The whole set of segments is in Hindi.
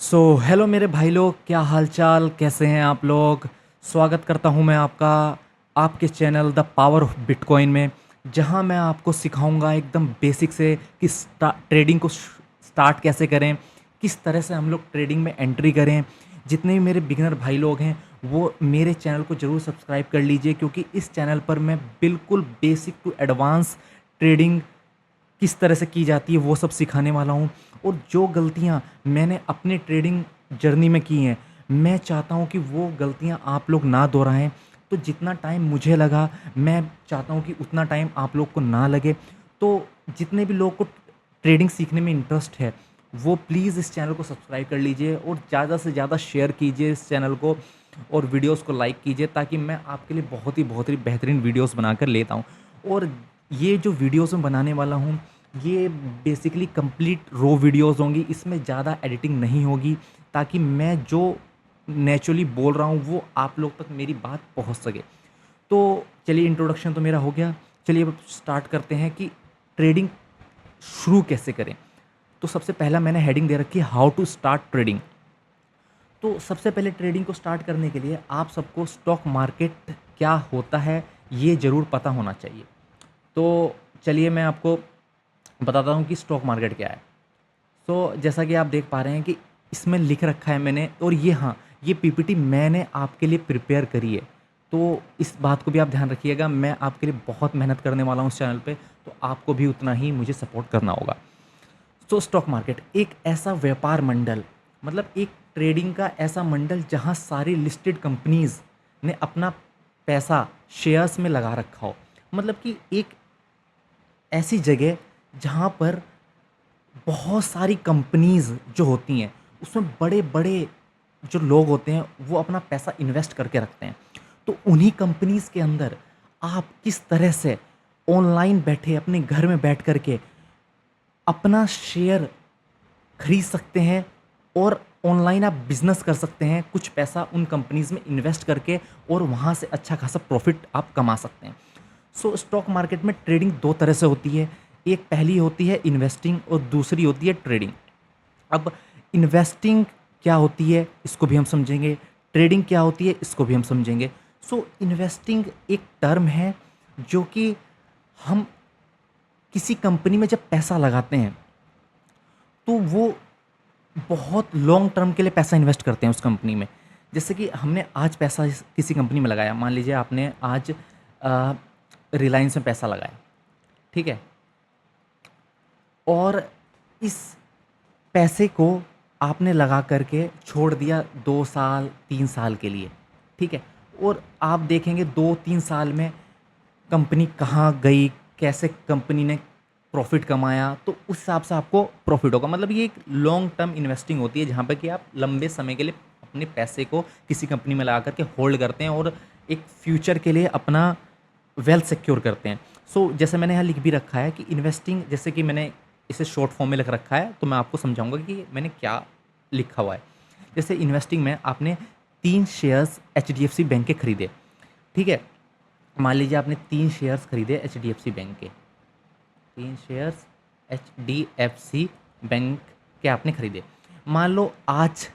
हेलो मेरे भाई लोग, क्या हाल चाल, कैसे हैं आप लोग। स्वागत करता हूं मैं आपका आपके channel the power of bitcoin में, जहां मैं आपको सिखाऊंगा एकदम बेसिक से कि ट्रेडिंग को स्टार्ट कैसे करें, किस तरह से हम लोग ट्रेडिंग में एंट्री करें। जितने भी मेरे बिगिनर भाई लोग हैं वो मेरे चैनल को ज़रूर सब्सक्राइब कर लीजिए, क्योंकि इस चैनल पर मैं बिल्कुल बेसिक टू एडवांस ट्रेडिंग किस तरह से की जाती है वो सब सिखाने वाला हूँ। और जो गलतियाँ मैंने अपने ट्रेडिंग जर्नी में की हैं, मैं चाहता हूँ कि वो गलतियाँ आप लोग ना दोहराएं। तो जितना टाइम मुझे लगा, मैं चाहता हूँ कि उतना टाइम आप लोग को ना लगे। तो जितने भी लोग को ट्रेडिंग सीखने में इंटरेस्ट है वो प्लीज़ इस चैनल को सब्सक्राइब कर लीजिए और ज़्यादा से ज़्यादा शेयर कीजिए इस चैनल को, और वीडियोस को लाइक कीजिए, ताकि मैं आपके लिए बहुत ही बेहतरीन वीडियोस बनाकर लेता हूँ। और ये जो वीडियोस मैं बनाने वाला हूँ, ये बेसिकली कंप्लीट रो वीडियोस होंगी, इसमें ज़्यादा एडिटिंग नहीं होगी, ताकि मैं जो नेचुरली बोल रहा हूँ वो आप लोग तक मेरी बात पहुँच सके। तो चलिए, इंट्रोडक्शन तो मेरा हो गया। चलिए अब स्टार्ट करते हैं कि ट्रेडिंग शुरू कैसे करें। तो सबसे पहला मैंने हेडिंग दे रखी है, हाउ टू स्टार्ट ट्रेडिंग। तो सबसे पहले ट्रेडिंग को स्टार्ट करने के लिए आप सबको स्टॉक मार्केट क्या होता है ये ज़रूर पता होना चाहिए। तो चलिए मैं आपको बताता हूँ कि स्टॉक मार्केट क्या है। तो जैसा कि आप देख पा रहे हैं कि इसमें लिख रखा है मैंने, और ये हाँ, ये पीपीटी मैंने आपके लिए प्रिपेयर करी है। तो इस बात को भी आप ध्यान रखिएगा, मैं आपके लिए बहुत मेहनत करने वाला हूँ इस चैनल पे, तो आपको भी उतना ही मुझे सपोर्ट करना होगा। तो स्टॉक मार्केट एक ऐसा व्यापार मंडल, मतलब एक ट्रेडिंग का ऐसा मंडल जहाँ सारी लिस्टेड कंपनीज ने अपना पैसा शेयर्स में लगा रखा हो। मतलब कि एक ऐसी जगह जहाँ पर बहुत सारी कंपनीज जो होती हैं उसमें बड़े बड़े जो लोग होते हैं वो अपना पैसा इन्वेस्ट करके रखते हैं। तो उन्हीं कंपनीज के अंदर आप किस तरह से ऑनलाइन बैठे अपने घर में बैठ करके अपना शेयर खरीद सकते हैं, और ऑनलाइन आप बिजनेस कर सकते हैं, कुछ पैसा उन कंपनीज में इन्वेस्ट करके, और वहाँ से अच्छा खासा प्रॉफिट आप कमा सकते हैं। स्टॉक मार्केट में ट्रेडिंग दो तरह से होती है। एक पहली होती है इन्वेस्टिंग और दूसरी होती है ट्रेडिंग। अब इन्वेस्टिंग क्या होती है इसको भी हम समझेंगे, ट्रेडिंग क्या होती है इसको भी हम समझेंगे। इन्वेस्टिंग एक टर्म है जो कि हम किसी कंपनी में जब पैसा लगाते हैं तो वो बहुत लॉन्ग टर्म के लिए पैसा इन्वेस्ट करते हैं उस कंपनी में। जैसे कि हमने आज पैसा किसी कंपनी में लगाया, मान लीजिए आपने आज रिलायंस में पैसा लगाया, ठीक है, और इस पैसे को आपने लगा करके छोड़ दिया 2 साल 3 साल के लिए, ठीक है। और आप देखेंगे 2-3 साल में कंपनी कहाँ गई, कैसे कंपनी ने प्रॉफिट कमाया, तो उस हिसाब से आपको प्रॉफिट होगा। मतलब ये एक लॉन्ग टर्म इन्वेस्टिंग होती है जहाँ पर कि आप लंबे समय के लिए अपने पैसे को किसी कंपनी में लगा करके होल्ड करते हैं और एक फ्यूचर के लिए अपना वेल्थ सिक्योर करते हैं। जैसे मैंने यहाँ लिख भी रखा है कि इन्वेस्टिंग, जैसे कि मैंने इसे शॉर्ट फॉर्म में लिख रखा है, तो मैं आपको समझाऊंगा कि मैंने क्या लिखा हुआ है। जैसे इन्वेस्टिंग में आपने 3 शेयर्स HDFC बैंक के खरीदे, ठीक है। मान लीजिए आपने 3 शेयर्स खरीदे HDFC बैंक के, 3 शेयर्स HDFC बैंक के आपने खरीदे। मान लो आज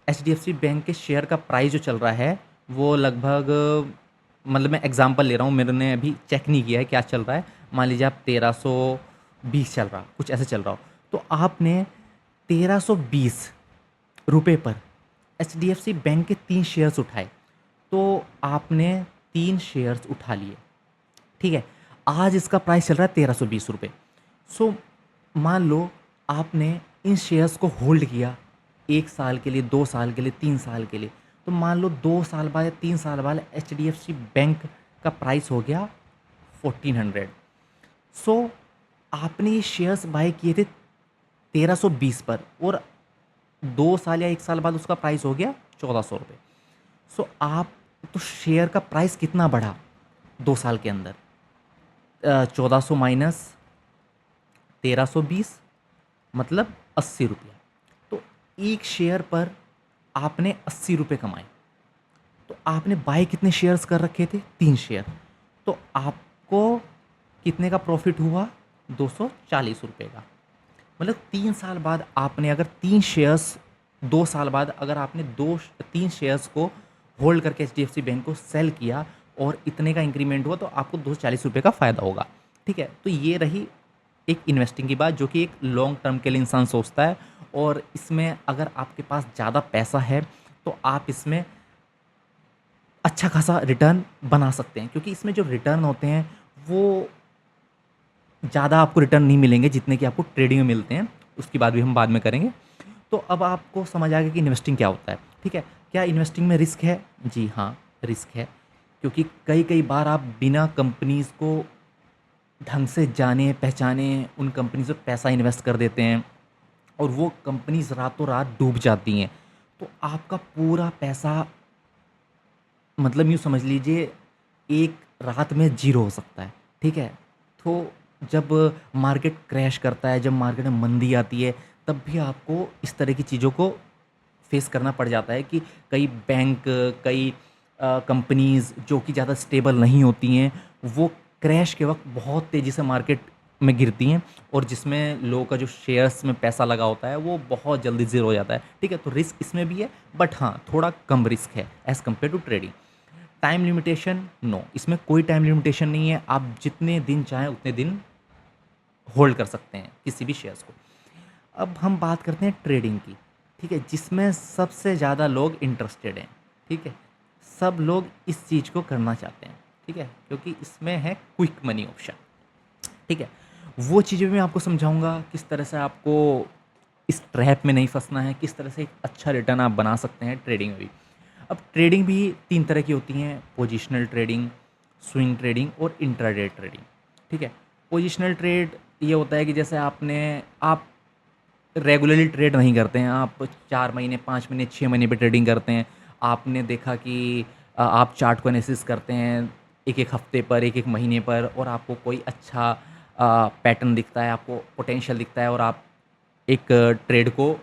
HDFC बैंक के शेयर का प्राइस जो चल रहा है वो लगभग, मतलब मैं एग्जांपल ले रहा हूँ, मैंने अभी चेक नहीं किया है क्या चल रहा है। मान लीजिए आप 1320 चल रहा, कुछ ऐसे चल रहा हो, तो आपने 1320 रुपये पर HDFC बैंक के 3 शेयर्स उठाए। तो आपने 3 शेयर्स उठा लिए, ठीक है। आज इसका प्राइस चल रहा है 1320 रुपये। सो मान लो आपने इन शेयर्स को होल्ड किया 1 साल के लिए, 2 साल के लिए, 3 साल के लिए। तो मान लो 2 साल बाद या 3 साल बाद HDFC बैंक का प्राइस हो गया 1400। सो आपने ये शेयर्स बाय किए थे 1320 पर, और 2 साल या 1 साल बाद उसका प्राइस हो गया 1400 रुपये। आप तो शेयर का प्राइस कितना बढ़ा 2 साल के अंदर, 1400 माइनस 1320 मतलब 80 रुपया। तो एक शेयर पर आपने 80 रुपये कमाए। तो आपने बाय कितने शेयर्स कर रखे थे, 3 शेयर। तो आपको कितने का प्रॉफिट हुआ, 240 रुपये का। मतलब 3 साल बाद आपने अगर 3 शेयर्स 2 साल बाद अगर आपने 2-3 शेयर्स को होल्ड करके एचडीएफसी बैंक को सेल किया और इतने का इंक्रीमेंट हुआ तो आपको ₹240 का फ़ायदा होगा। ठीक है? तो ये रही एक इन्वेस्टिंग की बात, जो कि एक लॉन्ग टर्म के लिए इंसान सोचता है। और इसमें अगर आपके पास ज़्यादा पैसा है तो आप इसमें अच्छा खासा रिटर्न बना सकते हैं, क्योंककि इसमें जो रिटर्न होते हैं वो ज़्यादा आपको रिटर्न नहीं मिलेंगे जितने कि आपको ट्रेडिंग में मिलते हैं। उसकी बात भी हम बाद में करेंगे। तो अब आपको समझ आ गया कि इन्वेस्टिंग क्या होता है। ठीक है? क्या इन्वेस्टिंग में रिस्क है? जी हाँ, रिस्क है। क्योंकि कई-कई बार आप बिना कंपनीज़ को ढंग से जाने पहचाने उन कंपनीज़ में पैसा इन्वेस्ट कर देते हैं और वो कंपनीज़ रातों रात डूब जाती हैं। तो आपका पूरा पैसा, मतलब यूँ समझ लीजिए, एक रात में ज़ीरो हो सकता है। ठीक है? तो जब मार्केट क्रैश करता है, जब मार्केट में मंदी आती है, तब भी आपको इस तरह की चीज़ों को फेस करना पड़ जाता है कि कई बैंक, कई कंपनीज़ जो कि ज़्यादा स्टेबल नहीं होती हैं, वो क्रैश के वक़्त बहुत तेज़ी से मार्केट में गिरती हैं और जिसमें लोगों का जो शेयर्स में पैसा लगा होता है, वो बहुत जल्दी ज़ीरो हो जाता है। ठीक है? तो रिस्क इसमें भी है, बट हाँ, थोड़ा कम रिस्क है as compare to trading. Time limitation, no, इसमें कोई टाइम लिमिटेशन नहीं है। आप जितने दिन चाहें उतने दिन होल्ड कर सकते हैं किसी भी शेयर्स को। अब हम बात करते हैं ट्रेडिंग की। ठीक है? जिसमें सबसे ज़्यादा लोग इंटरेस्टेड हैं। ठीक है? सब लोग इस चीज़ को करना चाहते हैं। ठीक है? क्योंकि इसमें है क्विक मनी ऑप्शन। ठीक है? वो चीज़ें भी मैं आपको समझाऊँगा, किस तरह से आपको इस ट्रैप में नहीं फँसना है, किस तरह से एक अच्छा रिटर्न आप बना सकते हैं ट्रेडिंग में भी। अब ट्रेडिंग भी 3 तरह की होती हैं: पोजिशनल ट्रेडिंग, स्विंग ट्रेडिंग और इंट्राडे ट्रेडिंग। ठीक है? पोजिशनल ट्रेड ये होता है कि जैसे आप रेगुलरली ट्रेड नहीं करते हैं, आप 4 महीने, 5 महीने, 6 महीने पे ट्रेडिंग करते हैं। आपने देखा कि आप चार्ट को एनालिसिस करते हैं एक-एक हफ्ते पर, एक-एक महीने पर, और आपको कोई अच्छा पैटर्न दिखता है, आपको पोटेंशियल दिखता है और आप एक ट्रेड को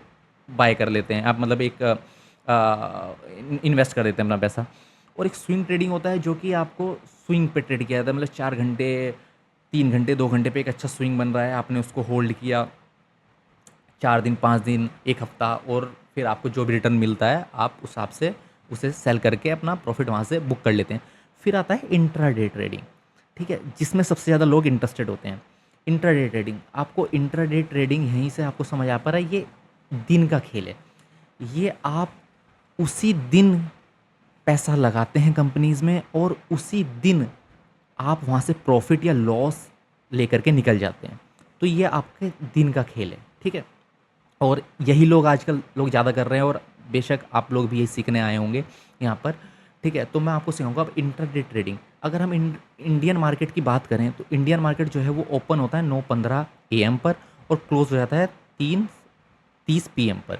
बाय कर लेते हैं। आप मतलब एक इन्वेस्ट कर देते हैं अपना पैसा। और एक स्विंग ट्रेडिंग होता है, जो कि आपको स्विंग पे ट्रेड किया जाता है, मतलब 4 घंटे, 3 घंटे, 2 घंटे पे एक अच्छा स्विंग बन रहा है, आपने उसको होल्ड किया 4 दिन, 5 दिन, 1 हफ्ता, और फिर आपको जो भी रिटर्न मिलता है आप उस हिसाब से उसे सेल करके अपना प्रॉफिट वहाँ से बुक कर लेते हैं। फिर आता है इंट्राडे ट्रेडिंग। ठीक है? जिसमें सबसे ज़्यादा लोग इंटरेस्टेड होते हैं। इंट्राडे ट्रेडिंग, आपको इंट्राडे ट्रेडिंग यहीं से आपको समझ आ पा रहा है, ये दिन का खेल है। ये आप उसी दिन पैसा लगाते हैं कंपनीज़ में और उसी दिन आप वहाँ से प्रॉफ़िट या लॉस लेकर के निकल जाते हैं। तो ये आपके दिन का खेल है। ठीक है? और यही लोग आजकल लोग ज़्यादा कर रहे हैं, और बेशक आप लोग भी यही सीखने आए होंगे यहाँ पर। ठीक है? तो मैं आपको सिखाऊँगा अब इंट्राडे ट्रेडिंग। अगर हम इंडियन मार्केट की बात करें तो इंडियन मार्केट जो है वो ओपन होता है 9:15 एएम पर और क्लोज़ हो जाता है 3:30 पीएम पर।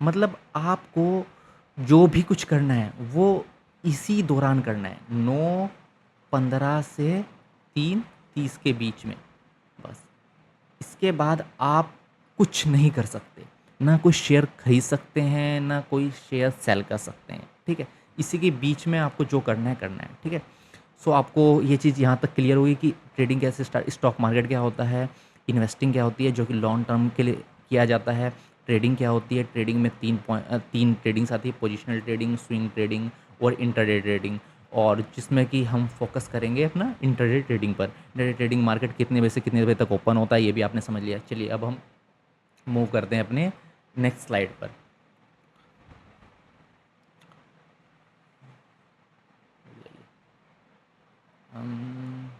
मतलब आपको जो भी कुछ करना है वो इसी दौरान करना है, 9:15 से 3:30 के बीच में, बस। इसके बाद आप कुछ नहीं कर सकते। ना कोई शेयर खरीद सकते हैं, ना कोई शेयर सेल कर सकते हैं। ठीक है? इसी के बीच में आपको जो करना है, करना है। ठीक है? सो आपको ये चीज़ यहाँ तक क्लियर होगी कि ट्रेडिंग कैसे स्टार्ट, स्टॉक मार्केट क्या होता है, इन्वेस्टिंग क्या होती है जो कि लॉन्ग टर्म के लिए किया जाता है, ट्रेडिंग क्या होती है, ट्रेडिंग में 3 ट्रेडिंग्स आती है: पोजिशनल ट्रेडिंग, स्विंग ट्रेडिंग और इंट्राडे ट्रेडिंग। और जिसमें कि हम फोकस करेंगे अपना इंट्राडे ट्रेडिंग पर। इंट्राडे ट्रेडिंग मार्केट कितने बजे से कितने बजे तक ओपन होता है, ये भी आपने समझ लिया। चलिए अब हम मूव करते हैं अपने नेक्स्ट स्लाइड पर। हम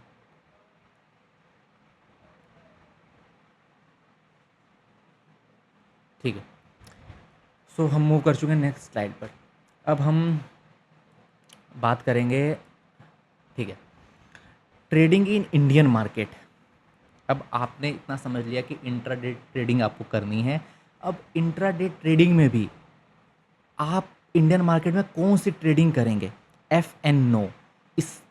ठीक है, सो हम मूव कर चुके हैं नेक्स्ट स्लाइड पर। अब हम बात करेंगे, ठीक है, ट्रेडिंग इन इंडियन मार्केट। अब आपने इतना समझ लिया कि इंट्राडे ट्रेडिंग आपको करनी है। अब इंट्राडे ट्रेडिंग में भी आप इंडियन मार्केट में कौन सी ट्रेडिंग करेंगे? एफ एन नो, इस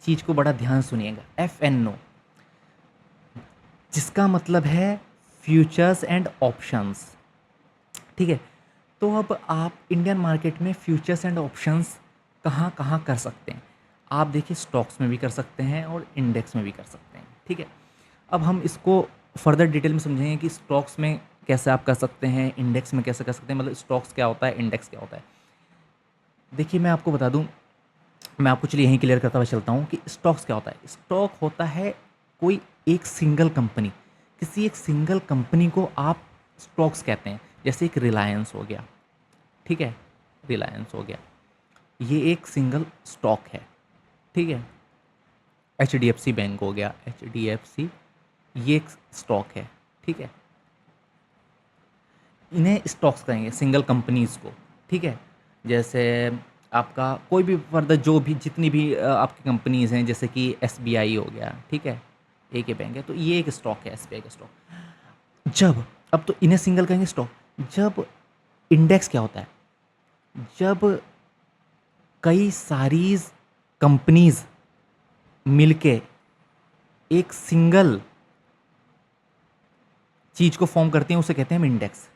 चीज़ को बड़ा ध्यान सुनिएगा। एफ एन नो, जिसका मतलब है फ्यूचर्स एंड ऑप्शंस। ठीक है? तो अब आप इंडियन मार्केट में फ्यूचर्स एंड ऑप्शंस कहाँ कहाँ कर सकते हैं? आप देखिए, स्टॉक्स में भी कर सकते हैं और इंडेक्स में भी कर सकते हैं। ठीक है? अब हम इसको फर्दर डिटेल में समझेंगे कि स्टॉक्स में कैसे आप कर सकते हैं, इंडेक्स में कैसे कर सकते हैं, मतलब स्टॉक्स क्या होता है, इंडेक्स क्या होता है। देखिए मैं आपको बता दूं, मैं आपको चलिए यहीं क्लियर करता हुआ चलता हूँ कि स्टॉक्स क्या होता है। स्टॉक होता है कोई एक सिंगल कंपनी, किसी एक सिंगल कंपनी को आप स्टॉक्स कहते हैं। जैसे एक रिलायंस हो गया, ठीक है, रिलायंस हो गया, ये एक सिंगल स्टॉक है, ठीक है। एच डी एफ सी बैंक हो गया, एच डी एफ सी, ये एक स्टॉक है, ठीक है। इन्हें स्टॉक्स कहेंगे सिंगल कंपनीज को, ठीक है। जैसे आपका कोई भी फर्दर जो भी जितनी भी आपकी कंपनीज हैं, जैसे कि एस बी आई हो गया, ठीक है, एक ही बैंक है, तो ये एक स्टॉक है, एस बी आई का स्टॉक। जब, अब तो इन्हें सिंगल कहेंगे स्टॉक। जब इंडेक्स क्या होता है, जब कई सारी कंपनीज मिलके एक सिंगल चीज को फॉर्म करती हैं, उसे कहते हैं हम इंडेक्स।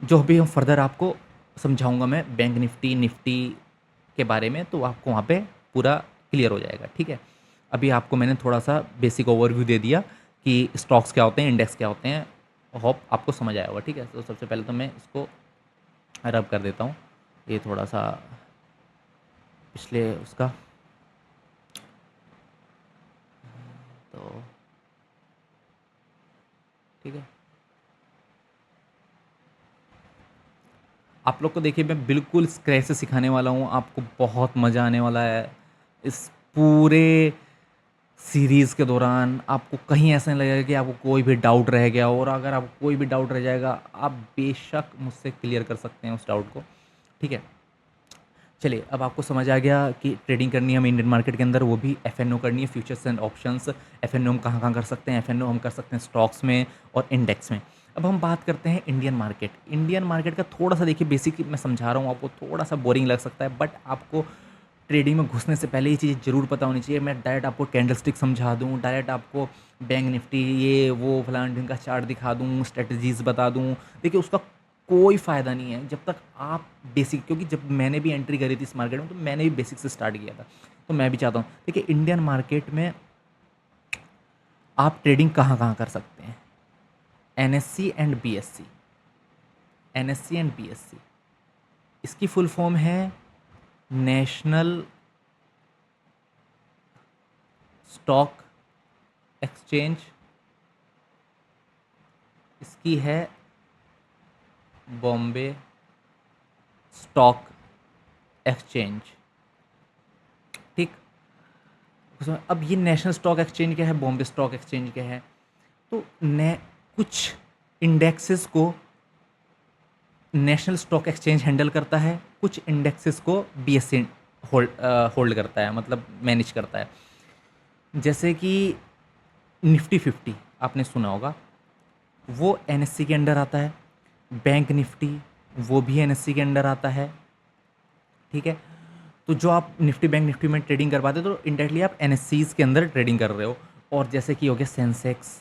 जो भी हम फर्दर आपको समझाऊंगा मैं बैंक निफ्टी निफ्टी के बारे में, तो आपको वहाँ पे पूरा क्लियर हो जाएगा, ठीक है। अभी आपको मैंने थोड़ा सा बेसिक ओवरव्यू दे दिया कि स्टॉक्स क्या होते हैं, इंडेक्स क्या होते हैं। होप आपको समझ आया होगा, ठीक है। तो सबसे पहले तो मैं इसको रब कर देता हूँ, ये थोड़ा सा पिछले उसका, तो ठीक है। आप लोग को देखिए मैं बिल्कुल स्क्रैच से सिखाने वाला हूँ, आपको बहुत मज़ा आने वाला है इस पूरे सीरीज़ के दौरान। आपको कहीं ऐसा नहीं लगेगा कि आपको कोई भी डाउट रह गया, और अगर आपको कोई भी डाउट रह जाएगा, आप बेशक मुझसे क्लियर कर सकते हैं उस डाउट को, ठीक है। चलिए अब आपको समझ आ गया कि ट्रेडिंग करनी है हमें इंडियन मार्केट के अंदर, वो भी एफ एन ओ करनी है, futures and options. F N O हम कहाँ कहाँ कर सकते हैं, एफ एन ओ हम कर सकते हैं स्टॉक्स में और इंडेक्स में। अब हम बात करते हैं इंडियन मार्केट। इंडियन मार्केट का थोड़ा सा देखिए बेसिक मैं समझा रहा हूँ आपको, थोड़ा सा बोरिंग लग सकता है, बट आपको ट्रेडिंग में घुसने से पहले ये चीज़ें ज़रूर पता होनी चाहिए। मैं डायरेक्ट आपको कैंडलस्टिक समझा दूँ, डायरेक्ट आपको बैंक निफ्टी ये वो फलान ढिंग का चार्ट दिखा दूँ, स्ट्रेटजीज बता दूँ, देखिए उसका कोई फ़ायदा नहीं है जब तक आप बेसिक, क्योंकि जब मैंने भी एंट्री करी थी इस मार्केट में, तो मैंने भी बेसिक से स्टार्ट किया था। तो मैं भी चाहता हूँ देखिए इंडियन मार्केट में आप ट्रेडिंग कहाँ कहाँ कर सकते हैं। एन एस सी एंड बी एस सी, एन एस सी एंड बी एस सी, इसकी फुल फॉर्म है नेशनल स्टॉक एक्सचेंज, इसकी है बॉम्बे स्टॉक एक्सचेंज, ठीक। उसमें अब ये नेशनल स्टॉक एक्सचेंज क्या है, बॉम्बे स्टॉक एक्सचेंज क्या है, तो ने कुछ इंडेक्सेस को नेशनल स्टॉक एक्सचेंज हैंडल करता है, कुछ इंडेक्सेस को बीएससी होल्ड करता है, मतलब मैनेज करता है। जैसे कि निफ्टी 50 आपने सुना होगा, वो एनएससी के अंडर आता है। बैंक निफ्टी वो भी एनएससी के अंडर आता है, ठीक है। तो जो आप निफ्टी बैंक निफ्टी में ट्रेडिंग करवाते हो, तो इंडायरेक्टली आप एनएससीज के अंदर ट्रेडिंग कर रहे हो। और जैसे कि हो गया सेंसेक्स,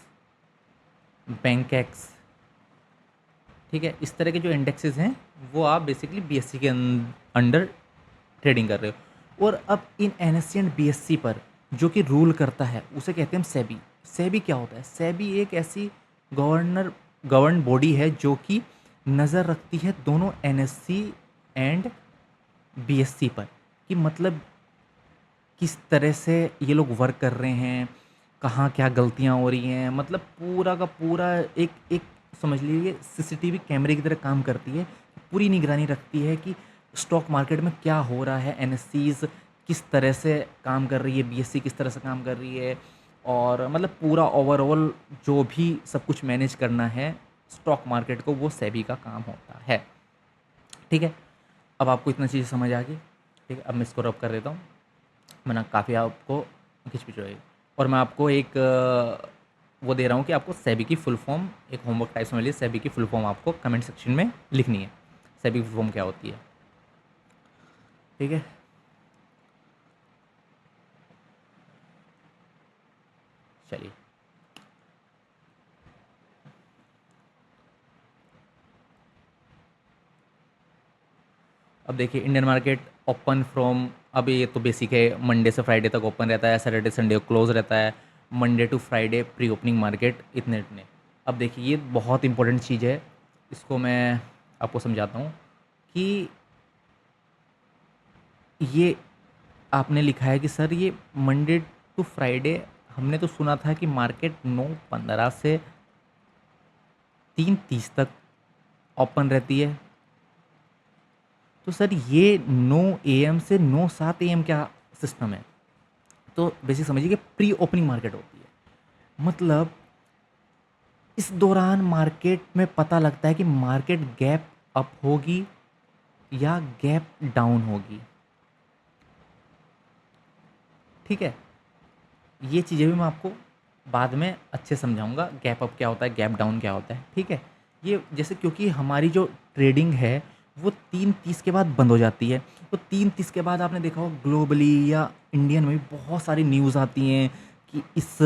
बैंकेक्स, ठीक है, इस तरह के जो इंडेक्सेस हैं वो आप बेसिकली बीएससी के अंडर ट्रेडिंग कर रहे हो। और अब इन एनएससी एंड बीएससी पर जो कि रूल करता है उसे कहते हैं हम सेबी। सेबी क्या होता है, सेबी एक ऐसी गवर्न बॉडी है जो कि नज़र रखती है दोनों एनएससी एंड बीएससी पर, कि मतलब किस तरह से ये लोग वर्क कर रहे हैं, कहाँ क्या गलतियाँ हो रही हैं, मतलब पूरा का पूरा एक एक समझ लीजिए सीसीटीवी कैमरे की तरह काम करती है। पूरी निगरानी रखती है कि स्टॉक मार्केट में क्या हो रहा है, एनएससीज किस तरह से काम कर रही है, बीएससी किस तरह से काम कर रही है, और मतलब पूरा ओवरऑल जो भी सब कुछ मैनेज करना है स्टॉक मार्केट को, वो सेबी का काम होता है, ठीक है। अब आपको इतना चीज़ समझ आ गई, ठीक है। अब मैं इसको रब कर देता हूँ, वरना काफ़ी आपको खिचपिच होएगी। और मैं आपको एक वो दे रहा हूँ कि आपको सेबी की फुल फॉर्म एक होमवर्क टाइप समझ लीजिए, सेबी की फुल फॉर्म आपको कमेंट सेक्शन में लिखनी है, सेबी की फुल फॉर्म क्या होती है, ठीक है। चलिए अब देखिए इंडियन मार्केट ओपन फ्रॉम, अब ये तो बेसिक है, मंडे से फ्राइडे तक ओपन रहता है, सैटरडे संडे क्लोज रहता है, Monday to Friday pre opening market इतने इतने। अब देखिए ये बहुत इंपॉर्टेंट चीज़ है, इसको मैं आपको समझाता हूँ कि ये आपने लिखा है कि सर ये मंडे टू फ्राइडे, हमने तो सुना था कि मार्केट 9:15 से 3:30 तक ओपन रहती है। तो सर ये 9 एएम से 9:07 एएम क्या सिस्टम है? तो बेसिक समझिए कि प्री ओपनिंग मार्केट होती है। मतलब इस दौरान मार्केट में पता लगता है कि मार्केट गैप अप होगी या गैप डाउन होगी। ठीक है, ये चीज़ें भी मैं आपको बाद में अच्छे समझाऊंगा, गैप अप क्या होता है, गैप डाउन क्या होता है। ठीक है, ये जैसे क्योंकि हमारी जो ट्रेडिंग है वो 3:30 के बाद बंद हो जाती है, तो 3:30 के बाद आपने देखा होगा ग्लोबली या इंडियन में भी बहुत सारी न्यूज़ आती हैं कि इस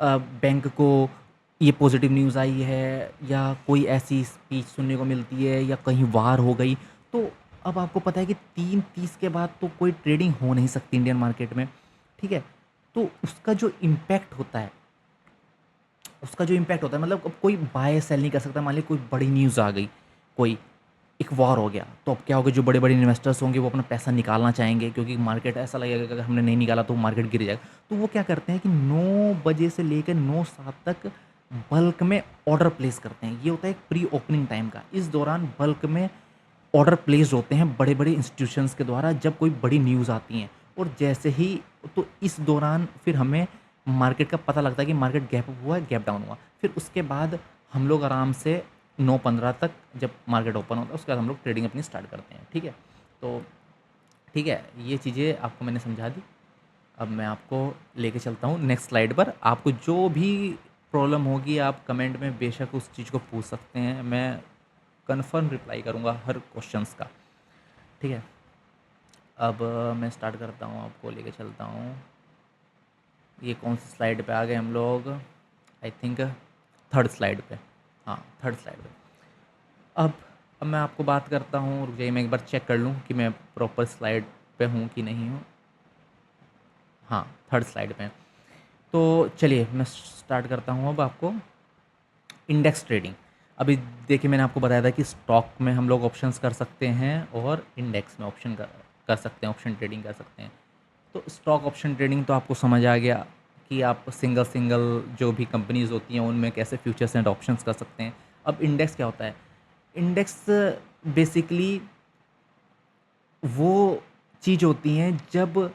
बैंक को ये पॉजिटिव न्यूज़ आई है या कोई ऐसी स्पीच सुनने को मिलती है या कहीं वार हो गई। तो अब आपको पता है कि 3:30 के बाद तो कोई ट्रेडिंग हो नहीं सकती इंडियन मार्केट में। ठीक है, तो उसका जो इम्पैक्ट होता है मतलब अब कोई बाय सेल नहीं कर सकता। मान लीजिए कोई बड़ी न्यूज़ आ गई, कोई एक वॉर हो गया, तो अब क्या होगा, जो बड़े बड़े इन्वेस्टर्स होंगे वो अपना पैसा निकालना चाहेंगे क्योंकि मार्केट ऐसा लगेगा कि अगर हमने नहीं निकाला तो मार्केट गिर जाएगा। तो वो क्या करते हैं कि 9 बजे से लेकर 9:07 तक बल्क में ऑर्डर प्लेस करते हैं। ये होता है एक प्री ओपनिंग टाइम का। इस दौरान बल्क में ऑर्डर प्लेस्ड होते हैं बड़े बड़े इंस्टीट्यूशंस के द्वारा जब कोई बड़ी न्यूज़ आती हैं। और जैसे ही, तो इस दौरान फिर हमें मार्केट का पता लगता है कि मार्केट गैप अप हुआ है, गैप डाउन हुआ। फिर उसके बाद हम लोग आराम से 9:15 तक जब मार्केट ओपन होता है उसके बाद हम लोग ट्रेडिंग अपनी स्टार्ट करते हैं। ठीक है, तो ठीक है, ये चीज़ें आपको मैंने समझा दी। अब मैं आपको लेके चलता हूँ नेक्स्ट स्लाइड पर। आपको जो भी प्रॉब्लम होगी आप कमेंट में बेशक उस चीज़ को पूछ सकते हैं, मैं कन्फर्म रिप्लाई करूँगा हर क्वेश्चंस का। ठीक है, अब मैं स्टार्ट करता हूँ, आपको लेके चलता हूँ। ये कौन सी स्लाइड पे आ गए हम लोग? आई थिंक थर्ड स्लाइड पे। हाँ, थर्ड स्लाइड पे। अब अब मैं आपको बात करता हूँ, रुक जाइए मैं एक बार चेक कर लूँ कि मैं प्रॉपर स्लाइड पे हूँ कि नहीं हूँ। हाँ, थर्ड स्लाइड पे। तो चलिए मैं स्टार्ट करता हूँ अब आपको इंडेक्स ट्रेडिंग। अभी देखिए मैंने आपको बताया था कि स्टॉक में हम लोग ऑप्शंस कर सकते हैं और इंडेक्स में ऑप्शन कर सकते हैं, ऑप्शन ट्रेडिंग कर सकते हैं। तो स्टॉक ऑप्शन ट्रेडिंग तो आपको समझ आ गया कि आप सिंगल सिंगल जो भी कंपनीज़ होती हैं उनमें कैसे फ्यूचर्स एंड ऑप्शंस कर सकते हैं। अब इंडेक्स क्या होता है? इंडेक्स बेसिकली वो चीज़ होती हैं जब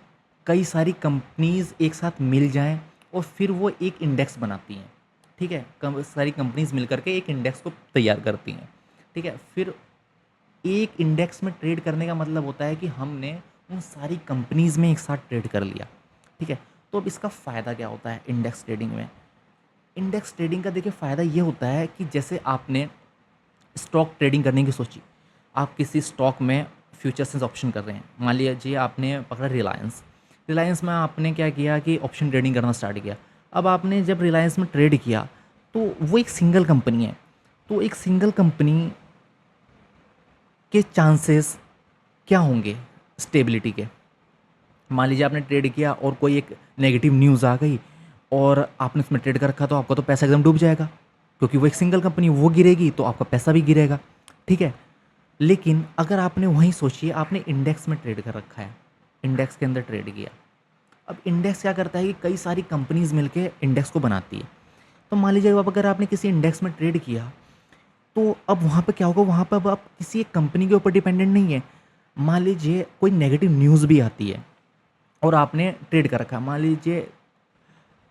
कई सारी कंपनीज़ एक साथ मिल जाएं और फिर वो एक इंडेक्स बनाती हैं। ठीक है, कम सारी कंपनीज़ मिल करके एक इंडेक्स को तैयार करती हैं। ठीक है, फिर एक इंडेक्स में ट्रेड करने का मतलब होता है कि हमने उन सारी कंपनीज़ में एक साथ ट्रेड कर लिया। ठीक है, तो अब इसका फ़ायदा क्या होता है इंडेक्स ट्रेडिंग में? इंडेक्स ट्रेडिंग का देखिए फ़ायदा ये होता है कि जैसे आपने स्टॉक ट्रेडिंग करने की सोची, आप किसी स्टॉक में फ्यूचर्स एंड ऑप्शन कर रहे हैं। मान लीजिए आपने पकड़ा रिलायंस। रिलायंस में आपने क्या किया कि ऑप्शन ट्रेडिंग करना स्टार्ट किया। अब आपने जब रिलायंस में ट्रेड किया तो वो एक सिंगल कंपनी है, तो एक सिंगल कंपनी के चांसेस क्या होंगे स्टेबिलिटी के? मान लीजिए आपने ट्रेड किया और कोई एक नेगेटिव न्यूज़ आ गई और आपने उसमें ट्रेड कर रखा, तो आपका तो पैसा एकदम डूब जाएगा क्योंकि वो एक सिंगल कंपनी, वो गिरेगी तो आपका पैसा भी गिरेगा। ठीक है, लेकिन अगर आपने वहीं सोचिए आपने इंडेक्स में ट्रेड कर रखा है, इंडेक्स के अंदर ट्रेड किया। अब इंडेक्स क्या करता है कि कई सारी कंपनीज मिलके इंडेक्स को बनाती है। तो मान लीजिए अब अगर आपने किसी इंडेक्स में ट्रेड किया तो अब वहाँ पे क्या होगा, वहाँ पे अब आप किसी एक कंपनी के ऊपर डिपेंडेंट नहीं है। मान लीजिए कोई नेगेटिव न्यूज़ भी आती है और आपने ट्रेड कर रखा। मान लीजिए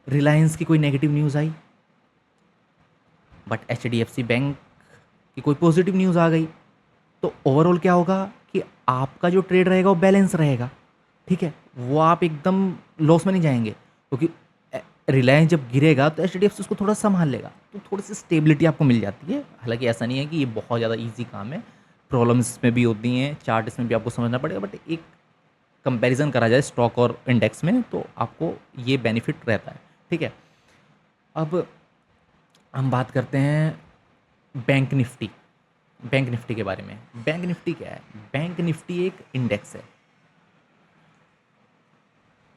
रिलायंस की कोई negative news I but HDFC bank की कोई पॉजिटिव न्यूज़ आ गई, तो ओवरऑल क्या होगा कि आपका जो ट्रेड रहेगा वो बैलेंस रहेगा। ठीक है, वो आप एकदम लॉस में नहीं जाएंगे क्योंकि रिलायंस जब गिरेगा तो एचडीएफसी उसको थोड़ा संभाल लेगा, तो थोड़ी सी स्टेबिलिटी आपको मिल जाती है। हालांकि ऐसा नहीं है कि ये बहुत ज़्यादा ईजी काम है, प्रॉब्लम्स इसमें भी होती हैं, चार्ट इसमें भी आपको समझना पड़ेगा, बट एक कंपैरिजन करा जाए स्टॉक और इंडेक्स में तो आपको ये बेनिफिट रहता है। ठीक है, अब हम बात करते हैं बैंक निफ्टी। बैंक निफ्टी के बारे में। बैंक निफ्टी क्या है? बैंक निफ्टी एक इंडेक्स है।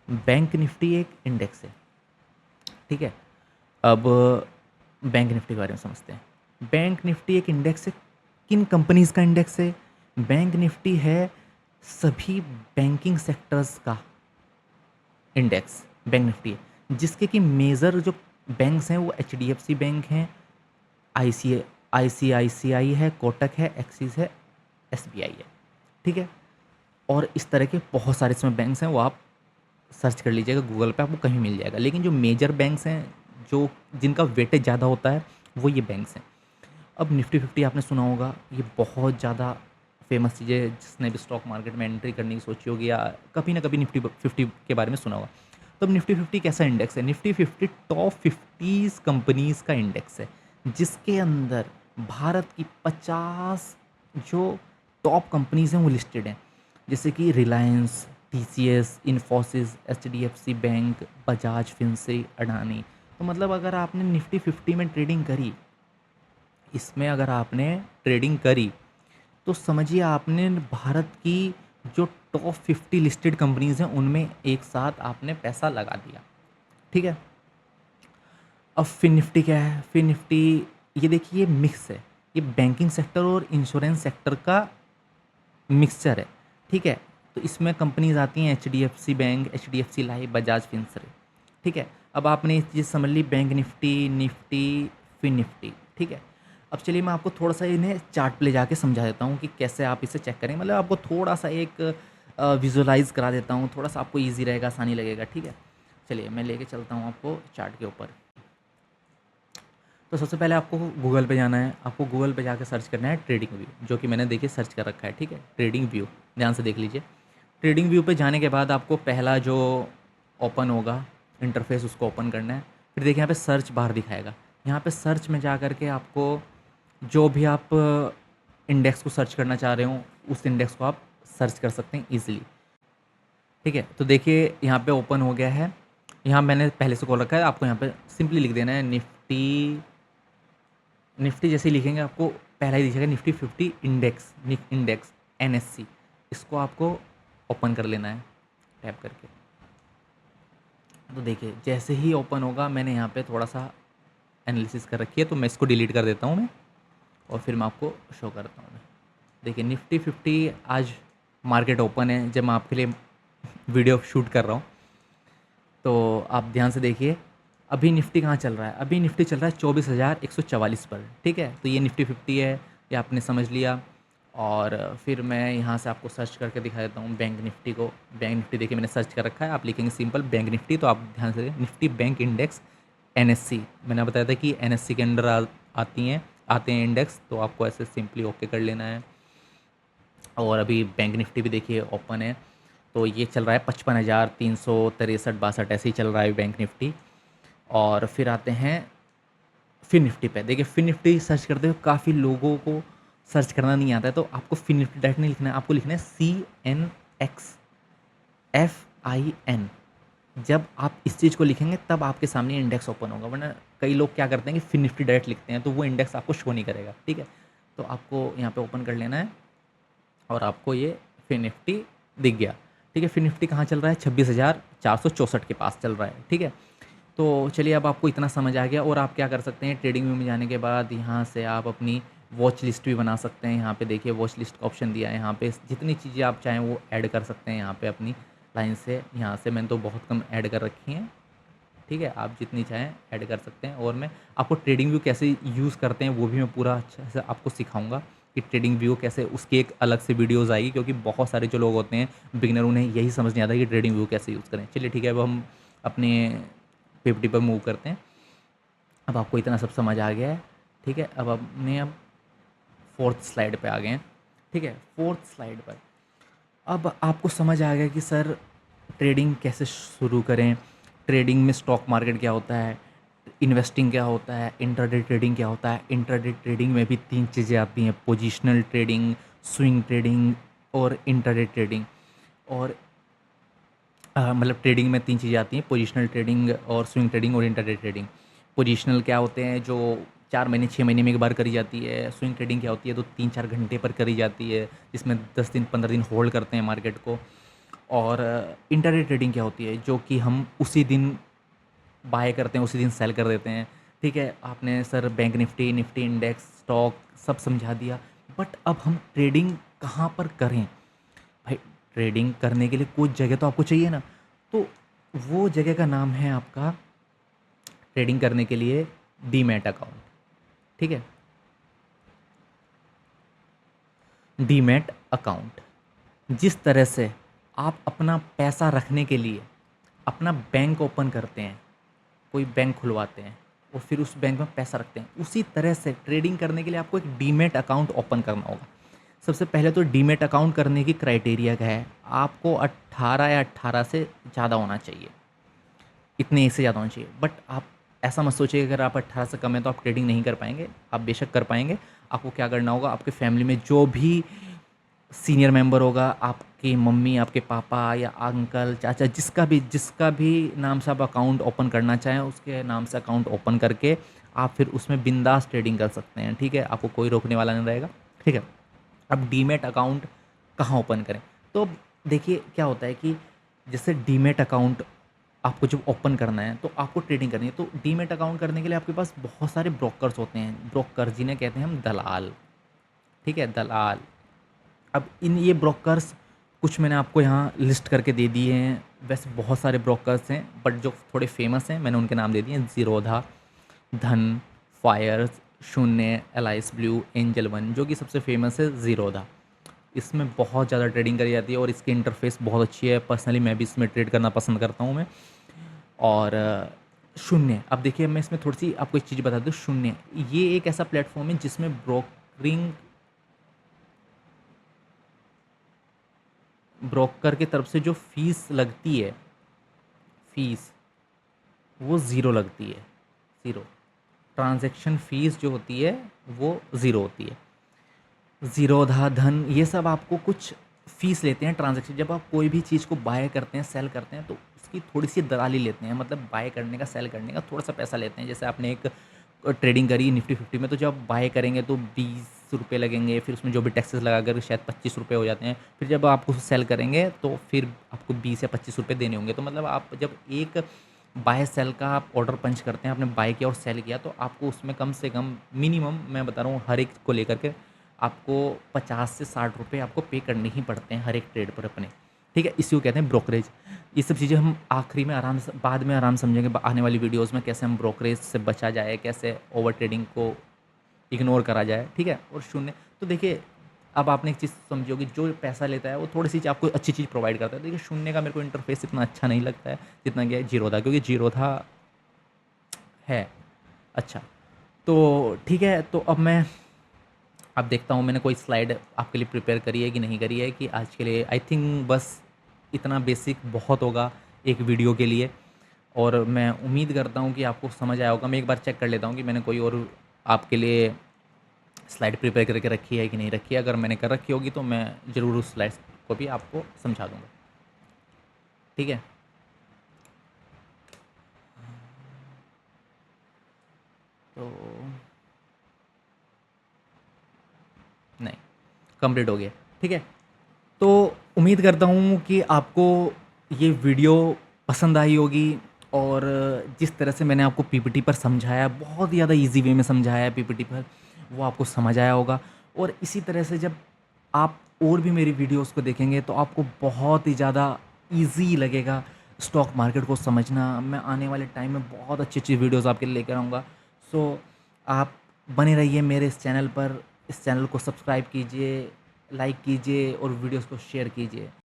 बैंक निफ्टी एक इंडेक्स है। ठीक है, अब बैंक निफ्टी के बारे में समझते हैं। बैंक निफ्टी एक इंडेक्स है। किन कंपनीज़ का इंडेक्स है? बैंक निफ्टी है सभी बैंकिंग सेक्टर्स का इंडेक्स बैंक निफ्टी है, जिसके कि मेजर जो बैंक्स हैं वो एचडीएफसी बैंक हैं, आईसीआईसीआई है, कोटक है, एक्सिस है, एसबीआई है। ठीक है। और इस तरह के बहुत सारे इसमें बैंक्स हैं, वो आप सर्च कर लीजिएगा गूगल पे, आपको कहीं मिल जाएगा। लेकिन जो मेजर बैंक्स हैं, जो जिनका वेटेज ज़्यादा होता है, वो ये बैंक्स हैं। अब निफ्टी फिफ्टी आपने सुना होगा, ये बहुत ज़्यादा फेमस चीज़ है। जिसने भी स्टॉक मार्केट में एंट्री करने की सोची होगी या कभी ना कभी निफ्टी फिफ्टी के बारे में सुना होगा। तो अब निफ्टी फिफ्टी कैसा इंडेक्स है? निफ्टी फिफ्टी टॉप 50 कंपनीज़ का इंडेक्स है, जिसके अंदर भारत की 50 जो टॉप कंपनीज़ हैं वो लिस्टेड हैं। जैसे कि Reliance, TCS, Infosys, HDFC bank, Bajaj Finserv, Adani. तो मतलब अगर आपने निफ्टी फिफ्टी में ट्रेडिंग करी, इसमें अगर आपने ट्रेडिंग करी, तो समझिए आपने भारत की जो टॉप 50 लिस्टेड कंपनीज़ हैं उनमें एक साथ आपने पैसा लगा दिया। ठीक है। अब फिन निफ्टी क्या है? फिन निफ्टी ये देखिए मिक्स है, ये बैंकिंग सेक्टर और इंश्योरेंस सेक्टर का मिक्सचर है। ठीक है। तो इसमें कंपनीज आती हैं HDFC bank, HDFC life, Bajaj Finserv. ठीक है। अब आपने ये चीज़ समझ ली, bank Nifty, Nifty, Fin Nifty. ठीक है। अब चलिए मैं आपको थोड़ा सा इन्हें चार्ट पे ले जाके समझा देता हूँ कि कैसे आप इसे चेक करें। मतलब आपको थोड़ा सा एक विजुलाइज करा देता हूँ, थोड़ा सा आपको ईजी रहेगा, आसानी लगेगा। ठीक है। चलिए मैं लेके चलता हूँ आपको चार्ट के ऊपर। तो सबसे पहले आपको गूगल पे जाना है। आपको गूगल पे जाकर सर्च करना है ट्रेडिंग व्यू, जो कि मैंने देखिए सर्च कर रखा है। ठीक है। ट्रेडिंग व्यू ध्यान से देख लीजिए। ट्रेडिंग व्यू पे जाने के बाद आपको पहला जो ओपन होगा इंटरफेस, उसको ओपन करना है। फिर देखिए यहाँ पे सर्च बार दिखाएगा। यहाँ पे सर्च में जा कर के आपको जो भी आप इंडेक्स को सर्च करना चाह रहे हो, उस इंडेक्स को आप सर्च कर सकते हैं ईजिली। ठीक है। तो देखिए यहाँ पे ओपन हो गया है। यहाँ मैंने पहले से खोल रखा है। आपको यहाँ पे सिंपली लिख देना है निफ्टी। निफ्टी जैसे ही लिखेंगे आपको पहला ही दिखेगा Nifty fifty index, index NSC. इसको आपको ओपन कर लेना है टैप करके। तो देखिए जैसे ही ओपन होगा, मैंने यहाँ पे थोड़ा सा एनालिसिस कर रखी है, तो मैं इसको डिलीट कर देता हूँ मैं, और फिर मैं आपको शो करता हूँ मैं। देखिए निफ्टी फिफ्टी आज मार्केट ओपन है जब मैं आपके लिए वीडियो शूट कर रहा हूँ। तो आप ध्यान से देखिए अभी निफ्टी कहाँ चल रहा है। अभी निफ्टी चल रहा है 24,144 पर। ठीक है। तो ये निफ्टी फिफ्टी है, ये आपने समझ लिया। और फिर मैं यहाँ से आपको सर्च करके दिखा देता हूँ बैंक निफ्टी को। बैंक निफ्टी देखिए मैंने सर्च कर रखा है, आप लिखेंगे सिंपल बैंक निफ्टी, तो आप ध्यान से निफ्टी बैंक इंडेक्स एनएससी। मैंने बताया था कि एनएससी के अंडर आते हैं इंडेक्स, तो आपको ऐसे सिंपली ओके कर लेना है। और अभी बैंक निफ्टी भी देखिए ओपन है, तो ये चल रहा है 55,363-62 ऐसे ही चल रहा है बैंक निफ्टी। और फिर आते हैं फिन निफ्टी पे। देखिए फिन निफ्टी सर्च करते हुए काफ़ी लोगों को सर्च करना नहीं आता है, तो आपको फिन निफ्टी डायरेक्ट नहीं लिखना है, आपको लिखना है CNXFIN। जब आप इस चीज़ को लिखेंगे तब आपके सामने इंडेक्स ओपन होगा, वरना कई लोग क्या करते हैं कि फिन निफ्टी डायरेक्ट लिखते हैं, तो वो इंडेक्स आपको शो नहीं करेगा। ठीक है। तो आपको यहाँ पे ओपन कर लेना है और आपको ये फिन निफ्टी दिख गया। ठीक है। फिन निफ्टी कहाँ चल रहा है? 26,464 के पास चल रहा है। ठीक है। तो चलिए अब आपको इतना समझ आ गया। और आप क्या कर सकते हैं, ट्रेडिंग व्यू में जाने के बाद यहाँ से आप अपनी वॉच लिस्ट भी बना सकते हैं। यहाँ पे देखिए वॉच लिस्ट का ऑप्शन दिया है, यहाँ पे जितनी चीज़ें आप चाहें वो ऐड कर सकते हैं यहाँ पे अपनी लाइन से। यहाँ से मैंने तो बहुत कम ऐड कर रखी हैं। ठीक है। आप जितनी चाहें ऐड कर सकते हैं। और मैं आपको ट्रेडिंग व्यू कैसे यूज़ करते हैं वो भी मैं पूरा अच्छे से आपको सिखाऊंगा कि ट्रेडिंग व्यू कैसे, उसकी एक अलग से वीडियोज़ आएगी, क्योंकि बहुत सारे जो लोग होते हैं बिगिनर, उन्हें यही समझ नहीं आता कि ट्रेडिंग व्यू कैसे यूज़ करें। चलिए ठीक है, अब हम अपने 50 पर मूव करते हैं। अब आपको इतना सब समझ आ गया है। ठीक है। अब फोर्थ स्लाइड पे आ गए हैं। ठीक है। फोर्थ स्लाइड पर अब आपको समझ आ गया कि सर ट्रेडिंग कैसे शुरू करें, ट्रेडिंग में स्टॉक मार्केट क्या होता है, इन्वेस्टिंग क्या होता है, इंट्राडे ट्रेडिंग क्या होता है। इंट्राडे ट्रेडिंग में भी 3 चीज़ें आती हैं, पोजिशनल ट्रेडिंग, स्विंग ट्रेडिंग और इंट्राडे ट्रेडिंग। और मतलब ट्रेडिंग में 3 चीज़ें आती हैं, पोजिशनल ट्रेडिंग और स्विंग ट्रेडिंग और इंट्राडे ट्रेडिंग। पोजिशनल क्या होते हैं, जो 4 महीने 6 महीने में एक बार करी जाती है। स्विंग ट्रेडिंग क्या होती है, तो 3-4 घंटे पर करी जाती है, जिसमें 10 दिन 15 दिन होल्ड करते हैं मार्केट को। और इंट्राडे ट्रेडिंग क्या होती है, जो कि हम उसी दिन बाय करते हैं, उसी दिन सेल कर देते हैं। ठीक है, आपने sir bank Nifty, Nifty index, stock सब समझा दिया, बट अब हम ट्रेडिंग कहाँ पर करें? भाई ट्रेडिंग करने के लिए कुछ जगह तो आपको चाहिए ना, तो वो जगह का नाम है आपका ट्रेडिंग करने के लिए डीमैट अकाउंट। ठीक है, डीमैट अकाउंट जिस तरह से आप अपना पैसा रखने के लिए अपना बैंक ओपन करते हैं, कोई बैंक खुलवाते हैं और फिर उस बैंक में पैसा रखते हैं, उसी तरह से ट्रेडिंग करने के लिए आपको एक डीमैट अकाउंट ओपन करना होगा। सबसे पहले तो डीमैट अकाउंट करने की क्राइटेरिया क्या है? आपको 18 या 18 से ज़्यादा होना चाहिए, इतने ही से ज़्यादा होना चाहिए। बट आप ऐसा मत सोचिए कि अगर आप 18 से कम है तो आप ट्रेडिंग नहीं कर पाएंगे, आप बेशक कर पाएंगे। आपको क्या करना होगा, आपके फैमिली में जो भी सीनियर मेंबर होगा, आपकी मम्मी, आपके पापा या अंकल, चाचा, जिसका भी नाम से आप अकाउंट ओपन करना चाहें, उसके नाम से अकाउंट ओपन करके आप फिर उसमें बिंदास ट्रेडिंग कर सकते हैं। ठीक है, आपको कोई रोकने वाला नहीं रहेगा। ठीक है, अब डीमैट अकाउंट कहाँ ओपन करें? तो देखिए क्या होता है कि जैसे डीमैट अकाउंट आपको जब ओपन करना है तो आपको ट्रेडिंग करनी है, तो डीमैट अकाउंट करने के लिए आपके पास बहुत सारे ब्रोकर्स होते हैं। ब्रोकर जिन्हें कहते हैं हम दलाल। ठीक है, दलाल। अब इन ये ब्रोकर्स कुछ मैंने आपको यहाँ लिस्ट करके दे दिए हैं। वैसे बहुत सारे ब्रोकर्स हैं, बट जो थोड़े फेमस हैं मैंने उनके नाम दे दिए हैं। ज़ीरोधा, धन, फायर्स, शून्य, एलाइस ब्लू, एंजल वन, जो कि सबसे फेमस है ज़ीरोधा। इसमें बहुत ज़्यादा ट्रेडिंग करी जाती है और इसकी इंटरफेस बहुत अच्छी है। पर्सनली मैं भी इसमें ट्रेड करना पसंद करता हूँ मैं। और शून्य, अब देखिए मैं इसमें थोड़ी सी आपको एक चीज़ बता दूँ। शून्य ये एक ऐसा प्लेटफॉर्म है जिसमें ब्रोकर की तरफ से जो फीस लगती है, फीस वो ज़ीरो लगती है। ज़ीरो ट्रांजैक्शन फ़ीस जो होती है वो ज़ीरो होती है। ज़ीरोधा, धन, ये सब आपको कुछ फ़ीस लेते हैं ट्रांजैक्शन। जब आप कोई भी चीज़ को बाय करते हैं, सेल करते हैं, तो उसकी थोड़ी सी दलाली लेते हैं। मतलब बाय करने का, सेल करने का थोड़ा सा पैसा लेते हैं। जैसे आपने एक ट्रेडिंग करी निफ्टी 50 में, तो जब आप बाय करेंगे तो 20 रुपये लगेंगे, फिर उसमें जो भी टैक्सेस लगा कर शायद 25 रुपये हो जाते हैं। फिर जब आप उसको सेल करेंगे तो फिर आपको 20 या 25 रुपये देने होंगे। तो मतलब आप जब एक बाय सेल का आप ऑर्डर पंच करते हैं, आपने बाय किया और सेल किया, तो आपको उसमें कम से कम मिनिमम मैं बता रहा हूँ हर एक को लेकर के आपको 50 से 60 रुपये आपको पे करने ही पड़ते हैं हर एक ट्रेड पर अपने। ठीक है, इसी को कहते हैं ब्रोकरेज। ये सब चीज़ें हम आखिरी में आराम से, बाद में आराम समझेंगे आने वाली वीडियोज़ में, कैसे हम ब्रोकरेज से बचा जाए, कैसे ओवर ट्रेडिंग को इग्नोर करा जाए। ठीक है, और शून्य, तो देखिए अब आपने एक चीज़ समझी होगी, जो पैसा लेता है वो थोड़ी सी आपको अच्छी चीज़ प्रोवाइड करता है। देखिए शून्य का मेरे को इंटरफेस इतना अच्छा नहीं लगता है जितना कि जीरोधा, क्योंकि जीरोधा है अच्छा। तो ठीक है, तो अब मैं अब देखता हूँ मैंने कोई स्लाइड आपके लिए प्रिपेयर करी है कि नहीं करी है, कि आज के लिए आई थिंक बस इतना बेसिक बहुत होगा एक वीडियो के लिए। और मैं उम्मीद करता हूँ कि आपको समझ आया होगा। मैं एक बार चेक कर लेता हूँ कि मैंने कोई और आपके लिए स्लाइड प्रिपेयर करके रखी है कि नहीं रखी है। अगर मैंने कर रखी होगी तो मैं ज़रूर उस स्लाइड को भी आपको समझा दूँगा। ठीक है, तो नहीं, कंप्लीट हो गया। ठीक है, तो उम्मीद करता हूँ कि आपको ये वीडियो पसंद आई होगी। और जिस तरह से मैंने आपको पीपीटी पर समझाया, बहुत ज़्यादा इजी वे में समझाया है पीपीटी पर, वो आपको समझ आया होगा। और इसी तरह से जब आप और भी मेरी वीडियोस को देखेंगे तो आपको बहुत ही ज़्यादा इजी लगेगा स्टॉक मार्केट को समझना। मैं आने वाले टाइम में बहुत अच्छी अच्छी वीडियोस आपके लिए लेकर आऊँगा। सो आप बने रहिए मेरे इस चैनल पर। इस चैनल को सब्सक्राइब कीजिए, लाइक कीजिए और वीडियोस को शेयर कीजिए।